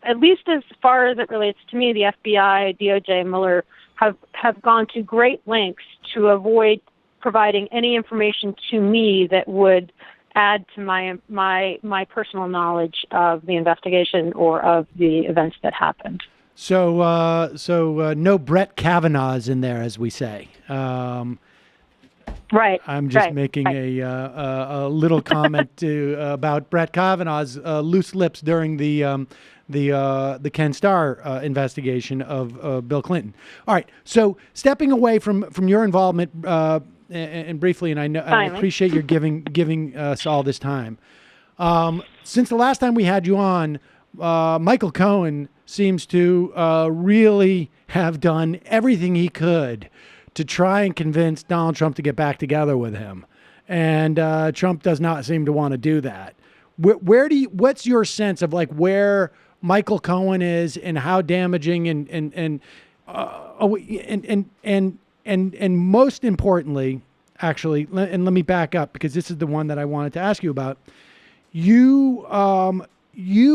at least as far as it relates to me, the FBI, DOJ, Mueller have gone to great lengths to avoid providing any information to me that would add to my personal knowledge of the investigation or of the events that happened. So no Brett Kavanaughs in there, as we say. Right. I'm just making a little comment about Brett Kavanaugh's loose lips during the Ken Starr investigation of Bill Clinton. All right. So stepping away from your involvement and briefly, and I appreciate your giving us all this time. Since the last time we had you on, Michael Cohen seems to really have done everything he could to try and convince Donald Trump to get back together with him. And Trump does not seem to want to do that. What's your sense of where Michael Cohen is and how damaging and most importantly, actually, and let me back up because this is the one that I wanted to ask you about. You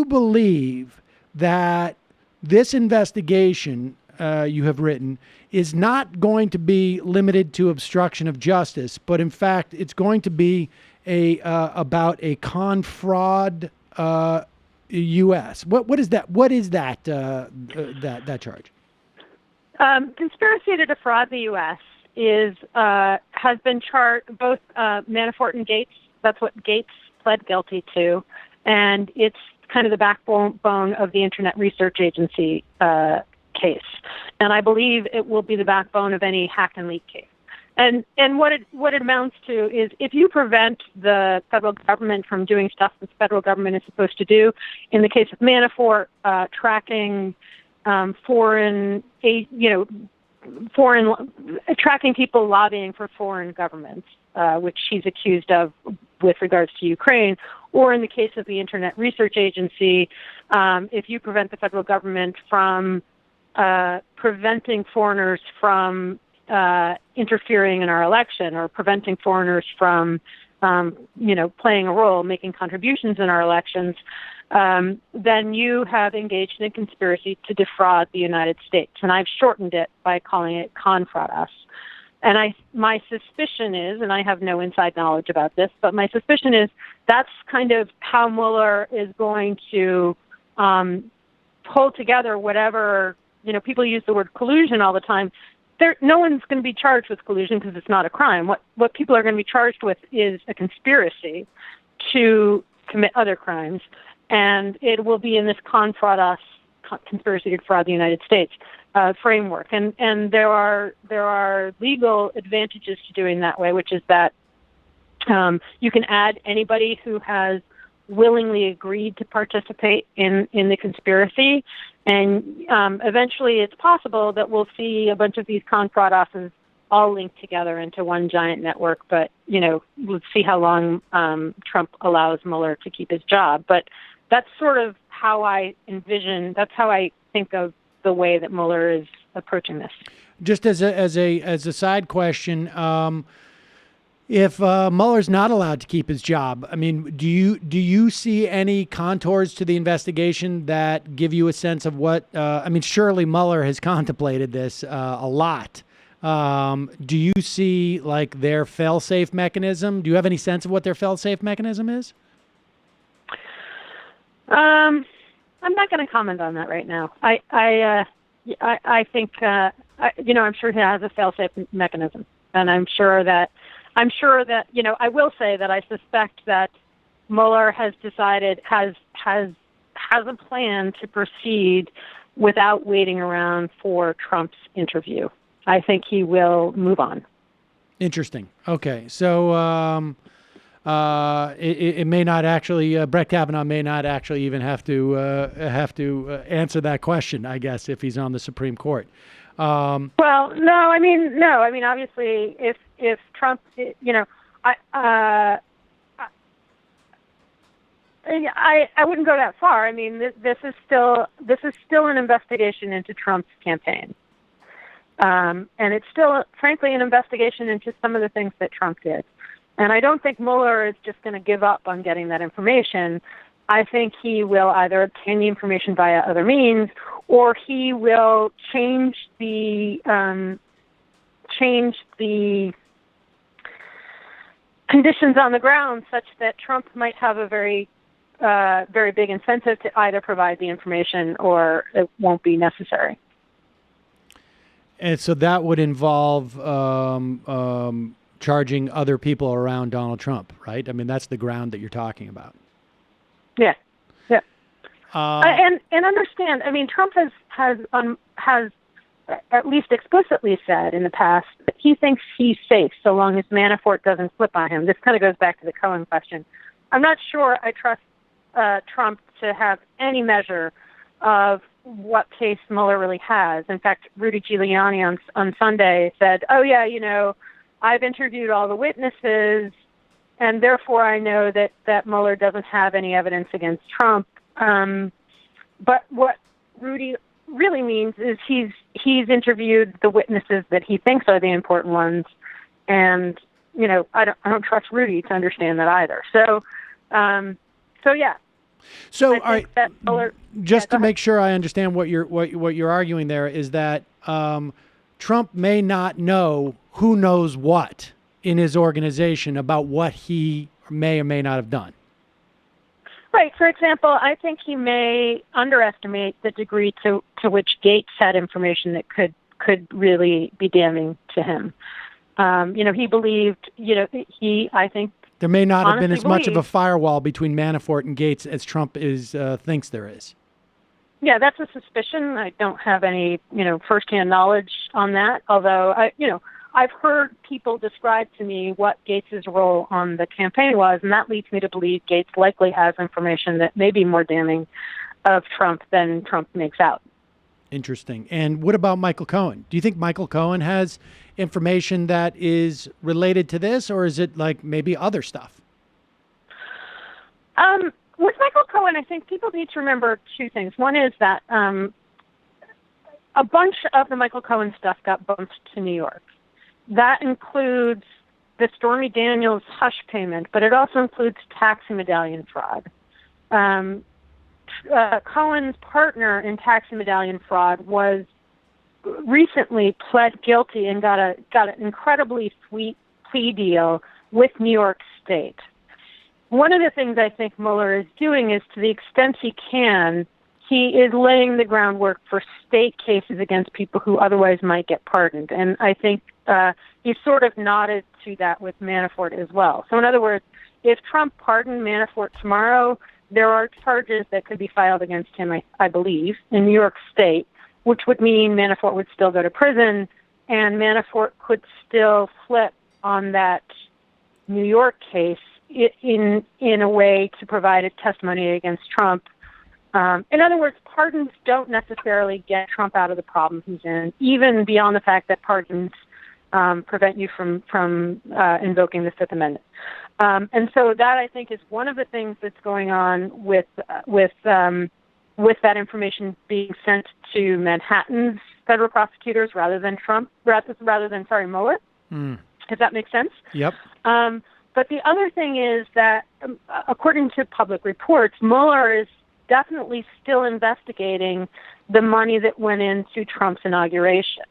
believe that this investigation you have written is not going to be limited to obstruction of justice, but in fact, it's going to be about a con fraud U.S. What is that? What is that that charge? Conspiracy to defraud the U.S. has been charged both Manafort and Gates. That's what Gates pled guilty to, and it's kind of the backbone of the Internet Research Agency case, and I believe it will be the backbone of any hack and leak case. And what it amounts to is if you prevent the federal government from doing stuff that the federal government is supposed to do, in the case of Manafort, tracking tracking people lobbying for foreign governments, which he's accused of with regards to Ukraine, or in the case of the Internet Research Agency, if you prevent the federal government from preventing foreigners from interfering in our election, or preventing foreigners from, playing a role, making contributions in our elections, then you have engaged in a conspiracy to defraud the United States. And I've shortened it by calling it con fraud us. And my suspicion is, and I have no inside knowledge about this, but my suspicion is that's kind of how Mueller is going to pull together whatever, people use the word collusion all the time. No one's going to be charged with collusion because it's not a crime. What people are going to be charged with is a conspiracy to commit other crimes, and it will be in this con fraud us, conspiracy to defraud the United States framework. And there are legal advantages to doing that way, which is that you can add anybody who has willingly agreed to participate in the conspiracy. And eventually it's possible that we'll see a bunch of these con fraud offices all linked together into one giant network. But, we'll see how long Trump allows Mueller to keep his job. But that's sort of how I think of the way that Mueller is approaching this. Just as a side question, If Mueller's not allowed to keep his job, I mean, do you see any contours to the investigation that give you a sense of what? I mean, surely Mueller has contemplated this a lot. Do you see like their fail-safe mechanism? Do you have any sense of what their fail-safe mechanism is? I'm not going to comment on that right now. I think I'm sure he has a fail-safe mechanism, and I'm sure that I will say that I suspect that Mueller has decided has a plan to proceed without waiting around for Trump's interview. I think he will move on. Interesting. Okay, so it may not actually. Brett Kavanaugh may not actually even have to answer that question, I guess, if he's on the Supreme Court. Well, no. I mean, obviously, if Trump, I wouldn't go that far. I mean, this is still an investigation into Trump's campaign, and it's still, frankly, an investigation into some of the things that Trump did. And I don't think Mueller is just going to give up on getting that information. I think he will either obtain the information via other means, or he will change the conditions on the ground such that Trump might have a very big incentive to either provide the information or it won't be necessary. And so that would involve charging other people around Donald Trump, right? I mean, that's the ground that you're talking about. Yeah. And understand, I mean, Trump has at least explicitly said in the past that he thinks he's safe so long as Manafort doesn't flip on him. This kind of goes back to the Cohen question. I'm not sure I trust Trump to have any measure of what case Mueller really has. In fact, Rudy Giuliani on Sunday said, "Oh yeah, I've interviewed all the witnesses, and therefore I know that Mueller doesn't have any evidence against Trump." But what Rudy really means is he's interviewed the witnesses that he thinks are the important ones, and I don't trust Rudy to understand that either. So yeah. So all right, Mueller, just to make sure I understand what you're arguing there is that Trump may not know who knows what in his organization about what he may or may not have done. Right. For example, I think he may underestimate the degree to which Gates had information that could really be damning to him. He believed, I think there may not have been as much of a firewall between Manafort and Gates as Trump thinks there is. Yeah, that's a suspicion. I don't have any, firsthand knowledge on that. Although I've heard people describe to me what Gates's role on the campaign was, and that leads me to believe Gates likely has information that may be more damning of Trump than Trump makes out. Interesting. And what about Michael Cohen? Do you think Michael Cohen has information that is related to this, or is it like maybe other stuff? With Michael Cohen, I think people need to remember two things. One is that a bunch of the Michael Cohen stuff got bumped to New York. That includes the Stormy Daniels hush payment, but it also includes taxi medallion fraud. Cohen's partner in taxi medallion fraud was recently pled guilty and got an incredibly sweet plea deal with New York State. One of the things I think Mueller is doing is, to the extent he can, he is laying the groundwork for state cases against people who otherwise might get pardoned. And I think he sort of nodded to that with Manafort as well. So in other words, if Trump pardoned Manafort tomorrow, there are charges that could be filed against him, I believe, in New York State, which would mean Manafort would still go to prison, and Manafort could still flip on that New York case in a way to provide a testimony against Trump. In other words, pardons don't necessarily get Trump out of the problem he's in, even beyond the fact that pardons prevent you from invoking the Fifth Amendment. And so that, I think, is one of the things that's going on with that information being sent to Manhattan's federal prosecutors rather than Mueller. if that makes sense. Yep. But the other thing is that, according to public reports, Mueller is definitely still investigating the money that went into Trump's inauguration.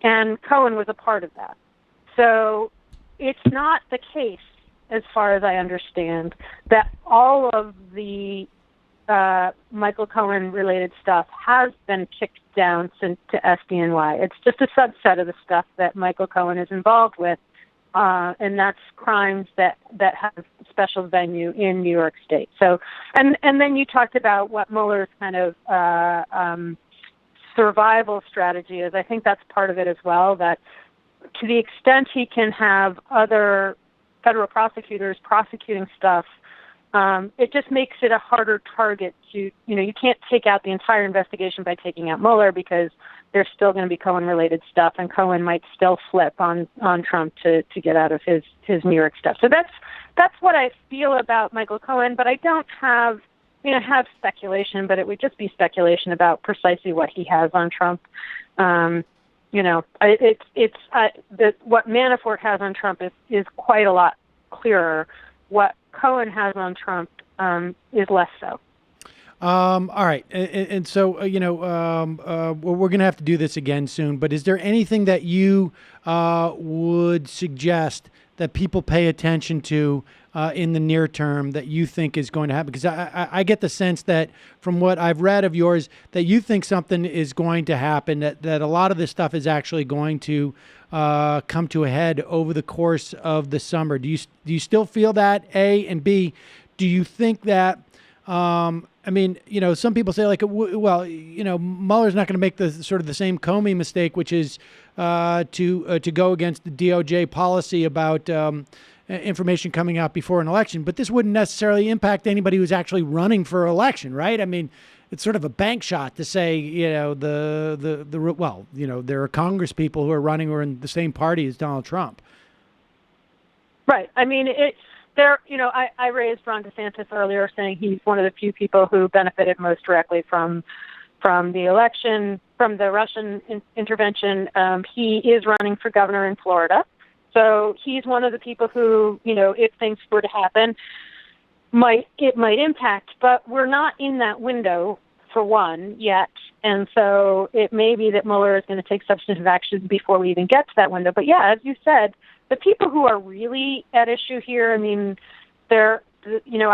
And Cohen was a part of that. So it's not the case, as far as I understand, that all of the Michael Cohen-related stuff has been kicked down to SDNY. It's just a subset of the stuff that Michael Cohen is involved with, and that's crimes that have special venue in New York State. So, and then you talked about what Mueller's kind of survival strategy is. I think that's part of it as well, that to the extent he can have other federal prosecutors prosecuting stuff, it just makes it a harder target to, you can't take out the entire investigation by taking out Mueller, because there's still going to be Cohen-related stuff, and Cohen might still flip on Trump to get out of his New York stuff. So that's what I feel about Michael Cohen, but I don't have, I have speculation, but it would just be speculation about precisely what he has on Trump. What Manafort has on Trump is quite a lot clearer. What Cohen has on Trump is less so. All right. And so, we're going to have to do this again soon, but is there anything that you would suggest that people pay attention to in the near term that you think is going to happen? Because I get the sense that from what I've read of yours, that you think something is going to happen, that a lot of this stuff is actually going to come to a head over the course of the summer. Do you still feel that, A? And B, do you think that, some people say Mueller's not going to make the sort of the same Comey mistake, which is to go against the DOJ policy about information coming out before an election. But this wouldn't necessarily impact anybody who's actually running for election, right? I mean, it's sort of a bank shot to say, there are Congress people who are running who are in the same party as Donald Trump. Right. I mean, I raised Ron DeSantis earlier, saying he's one of the few people who benefited most directly from the election, from the Russian intervention. He is running for governor in Florida. So he's one of the people who, if things were to happen, it might impact. But we're not in that window, for one, yet. And so it may be that Mueller is going to take substantive action before we even get to that window. But yeah, as you said, the people who are really at issue here, I mean, I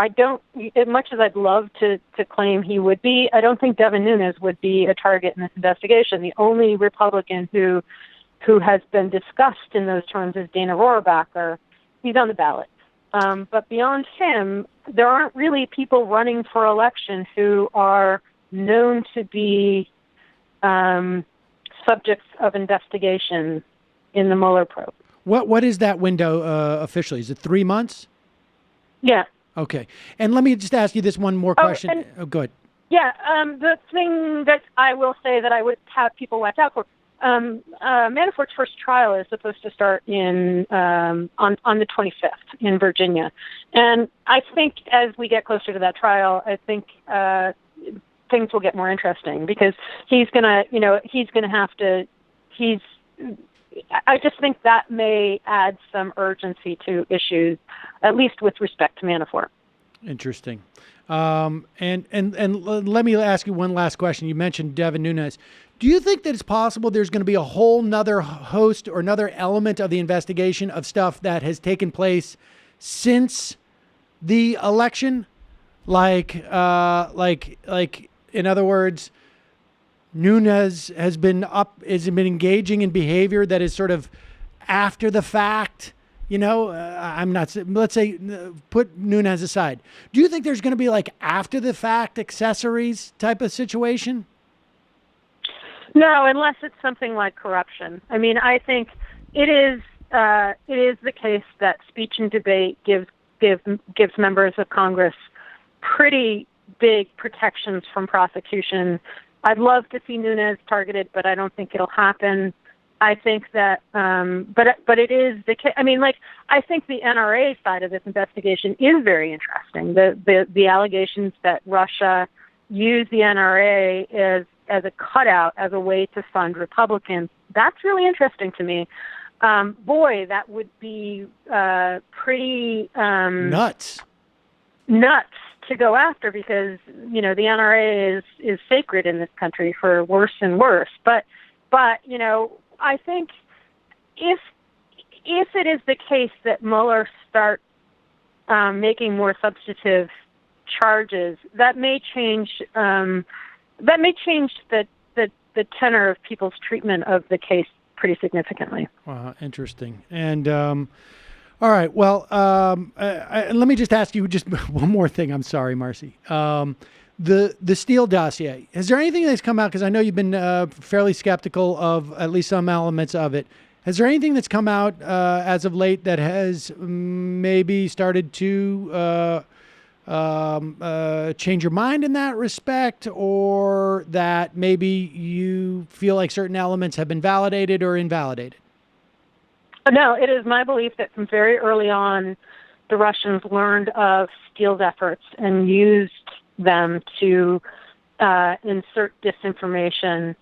don't, as much as I'd love to claim he would be, I don't think Devin Nunes would be a target in this investigation. The only Republican who has been discussed in those terms is Dana Rohrabacher. He's on the ballot. But beyond him, there aren't really people running for election who are known to be subjects of investigation in the Mueller probe. What is that window officially? Is it 3 months? Yeah. Okay. And let me just ask you this one more question. Go ahead. Yeah. The thing that I will say that I would have people watch out for, Manafort's first trial is supposed to start on the 25th in Virginia. And I think as we get closer to that trial, I think things will get more interesting, because I just think that may add some urgency to issues, at least with respect to Manafort. Interesting. And let me ask you one last question. You mentioned Devin Nunes. Do you think that it's possible there's going to be a whole nother host or another element of the investigation of stuff that has taken place since the election? Like in other words, Nunes has been engaging in behavior that is sort of after the fact. Let's say, put Nunes aside. Do you think there's going to be like after the fact accessories type of situation? No, unless it's something like corruption. I mean, I think it is the case that speech and debate gives members of Congress pretty big protections from prosecution. I'd love to see Nunes targeted, but I don't think it'll happen. I think that, but it is the case. I mean, I think the NRA side of this investigation is very interesting. The allegations that Russia used the NRA as a cutout, as a way to fund Republicans, that's really interesting to me. boy, that would be pretty nuts to go after, because the NRA is sacred in this country for worse and worse. But I think if it is the case that Mueller starts making more substantive charges, that may change the tenor of people's treatment of the case pretty significantly. Wow, interesting. And all right, well, let me just ask you just one more thing. I'm sorry, Marcy. The Steele dossier. Is there anything that's come out? Because I know you've been fairly skeptical of at least some elements of it. Has there anything that's come out as of late that has maybe started to change your mind in that respect, or that maybe you feel like certain elements have been validated or invalidated? No, it is my belief that from very early on, the Russians learned of Steele's efforts and used them to insert disinformation,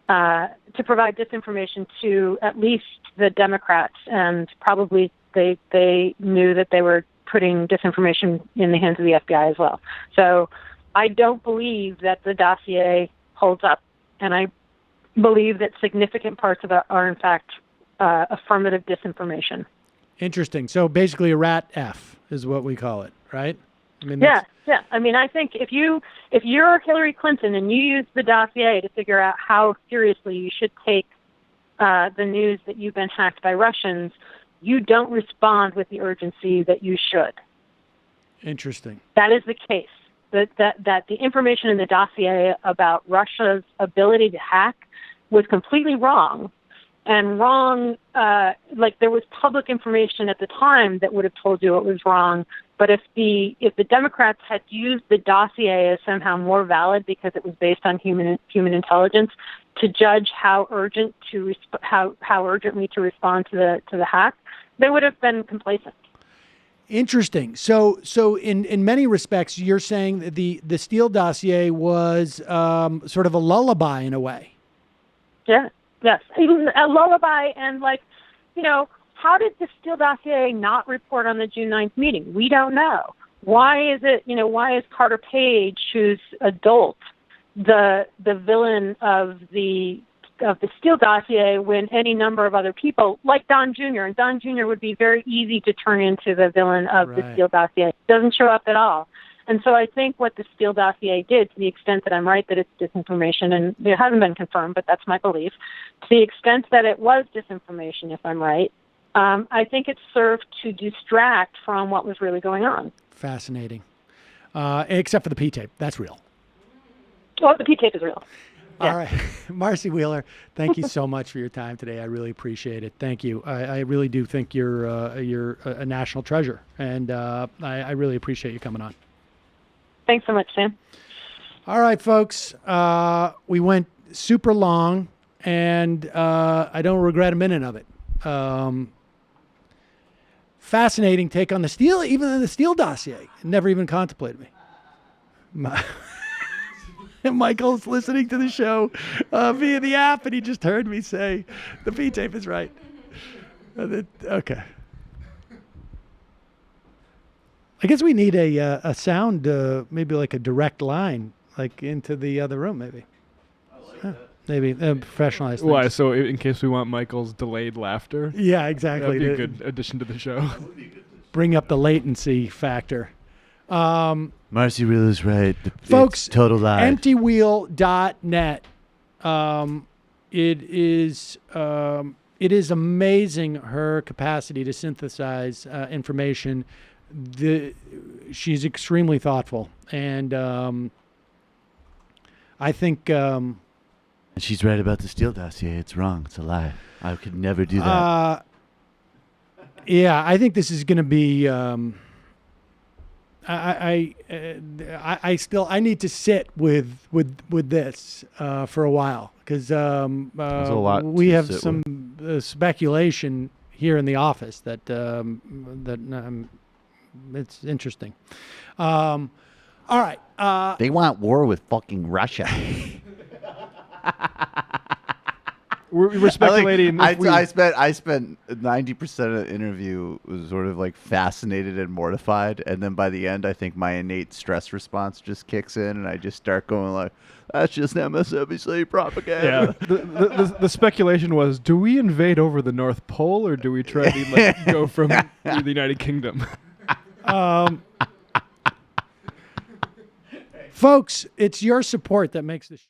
to provide disinformation to at least the Democrats, and probably they knew that they were putting disinformation in the hands of the FBI as well. So I don't believe that the dossier holds up, and I believe that significant parts of it are in fact affirmative disinformation. Interesting. So basically a rat F is what we call it, right? I mean, yeah. I mean, I think if you're Hillary Clinton and you use the dossier to figure out how seriously you should take the news that you've been hacked by Russians, you don't respond with the urgency that you should. Interesting. That is the case. That the information in the dossier about Russia's ability to hack was completely wrong. And wrong, like there was public information at the time that would have told you it was wrong. But if the Democrats had used the dossier as somehow more valid because it was based on human intelligence to judge how urgently to respond to the hack, they would have been complacent. Interesting. So in many respects, you're saying that the Steele dossier was sort of a lullaby in a way. Yeah. Yes. Even a lullaby, and how did the Steele dossier not report on the June 9th meeting? We don't know. Why is Carter Page, who's adult, the villain of the Steele dossier, when any number of other people, like Don Jr., and Don Jr. would be very easy to turn into the villain of the Steele dossier, doesn't show up at all. And so I think what the Steele dossier did, to the extent that I'm right that it's disinformation, and it hasn't been confirmed, but that's my belief, to the extent that it was disinformation, if I'm right, I think it served to distract from what was really going on. Fascinating. Except for the P-tape. That's real. Well, the P-tape is real. Yeah. All right. Marcy Wheeler, thank you so much for your time today. I really appreciate it. Thank you. I really do think you're a national treasure, and I really appreciate you coming on. Thanks so much, Sam. All right, folks. We went super long, and I don't regret a minute of it. Fascinating take on the Steele, even the Steele dossier. Never even contemplated me. Michael's listening to the show via the app, and he just heard me say the P-tape is right. Okay. I guess we need a sound, maybe like a direct line, like into the other room, maybe. I like that. Maybe professionalized. Why? Things. So in case we want Michael's delayed laughter? Yeah, exactly. That'd be a good addition to the show. Bring up the latency factor. Marcy Wheeler's right. Folks, it's total lie. Emptywheel.net. It is amazing her capacity to synthesize information. She's extremely thoughtful, and I think. She's right about the Steele dossier. It's wrong. It's a lie. I could never do that. Yeah, I think this is going to be. I need to sit with this for a while, because we have some speculation here in the office that it's interesting. All right. They want war with fucking Russia. we're speculating. I spent 90% of the interview was sort of like fascinated and mortified, and then by the end, I think my innate stress response just kicks in, and I just start going like, "That's just MSNBC propaganda." Yeah. The speculation was: do we invade over the North Pole, or do we try to go from the United Kingdom? Folks, it's your support that makes this.